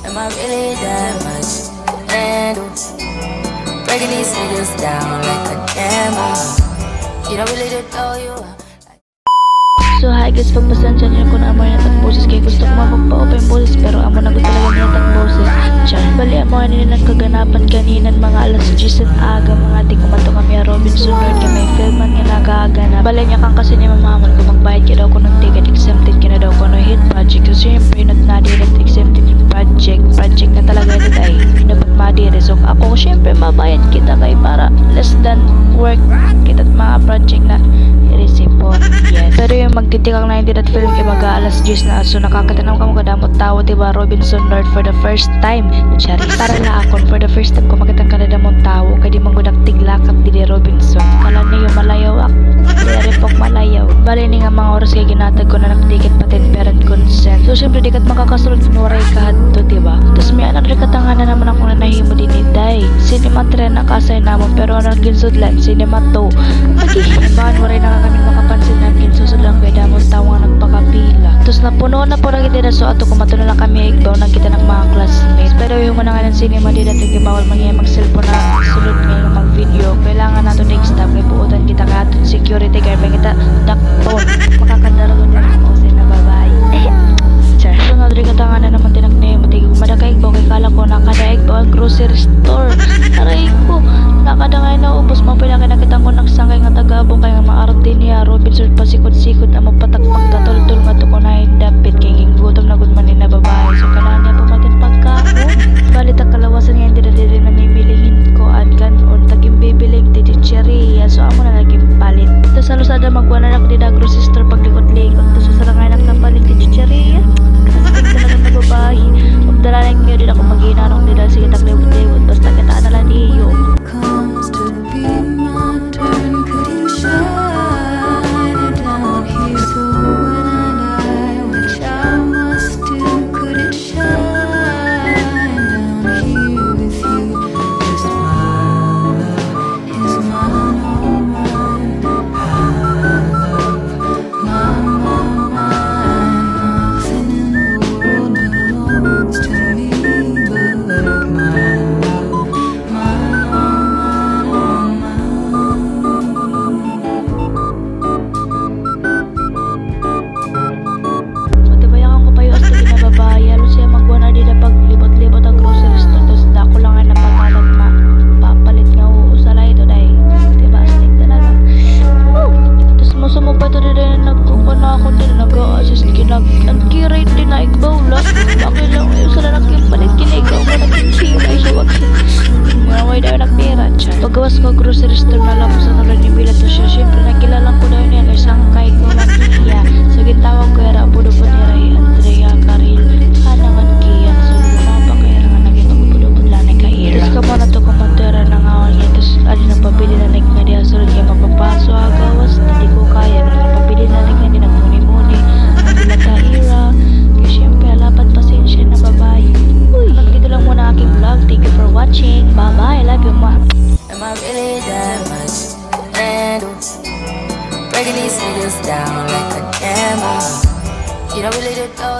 Am I really that much to handle? Breaking these niggas down like a hammer. You don't really know you. So hi guys, pagpasensya niyo kung amoy na tang boses kaya gusto ko magpa-open boses pero amo na ko talaga niya tang boses. Char, bali amoy nila nagkaganapan kaninan mga alas 10 aga mga di kumato kami Robinson Road kami filman nga nagagana. Bali niya kang kasi niya mamaman ko magbayad ka daw ko ng ticket exempted ka na daw ko no hit project. So syempre not na direct exempted yung project na talaga ito ay dapat madire. So ako syempre mabayad kita kay para less than work kita at mga project na i-receive po. Yes. Pero yung magtitikang na hindi that film kay mag-aalas 10 na so nakakatanaw ka mo kadamot tao diba Robinson Road for the first time. Chari. Para na akon for the first time ko makitang kadamot tao kay di manggudak tiglakap di Robinson. Kala niyo malayaw ak. Dere pok malayaw. Bali ni nga mga oras kay ginatag ko na nag-ticket patent parent consent. So syempre di kat makakasulod nuray kahadto diba. Tapos may anak rikatangan na naman ako na nahimo din day. Cinema 3 na kasay namon pero ang ginsudlan cinema 2. Bahan waray na kami makapansin na ginsusod lang kay damon tawo nga nagpakapila. Tapos napuno na po na kita na so ato kumato na lang kami igbaw na kita ng mga classmates. Pero yung mga nga ng cinema di natin gibawal mangyay mag-cellphone na sulod ngayon mag-video. Kailangan nato next stop kay buutan kita ka ato security guard pa kita dakton. Makakadaragon na ako sa na babae. Char. So nadri katangan na naman tinagni matigig madakay igbaw kay kala ko nakadaig ba ang grocery store. Aray ko nakadangay na ubos mo pinakinakitan ko ng sangkay nga tagabong kay nga maarte niya Robinson pasikod-sikod na mapatakpak tatol-tol nga to ko na dapit kay gutom na gud man ni na babae. So kailangan niya pamatin pagkaon. Balit ang kalawasan nga hindi na namimilihin ko adkan on taging bibiling titicheria. So amo na naging palit. Tapos sa lusada magwana na di na grocery store paglikot-likot. Tapos sa sarangay nagtapalit titicheria. Kasi talaga na babae. Magdalalang niyo din ako mag-inanong nila sige taglibot-libot basta kita na lang niyo. Comes to be my turn, could you shine it down here so when I die, which I must do, could it shine down here with you? 'Cause my love is mine, all mine. I love mine. Nothing in the world belongs to me but my love, mine, all Matibayakan ko pa yung hasta ginababaya. Lalo siya magbuwan na din na paglibot-libot ang grocery store. Tapos dako lang nga napatalag na papalit nga uusalay ito dahil. Diba? Astig talaga. Tapos masama pa ito din na nagkuha na ako din. Nag-a-assist kinag-kirate din na igbaw lang. Bakit lang yung sala nagkipalit kinigaw ka nagkikiray siya. Maway daw nagpira siya. Paggawas ko grocery store na lang po sa nalan ni Mila to siya. Siyempre nakilalang ko daw niya kay sangkay ko lang iya. So gitawag ko era pudo po ni Ray Andrea Karil. Hanaman kiyan. So lumapa ko era nga naging magpudo-pud lang na kaira. Tapos ka mo na to kumantera ng awan niya. Tapos ali na pabili na nga diya. Sulod niya mapapaso agawas. Hindi ko kaya. Nagpapabili na nga di nagmuni-muni. Nagula kaira. Kaya siyempre alapat pasensya na babae. Uy, dito lang muna aking vlog. Thank you for watching. Bye-bye. Love you, ma. Am I really that much to handle? Breaking these niggas down like a hammer. You don't really know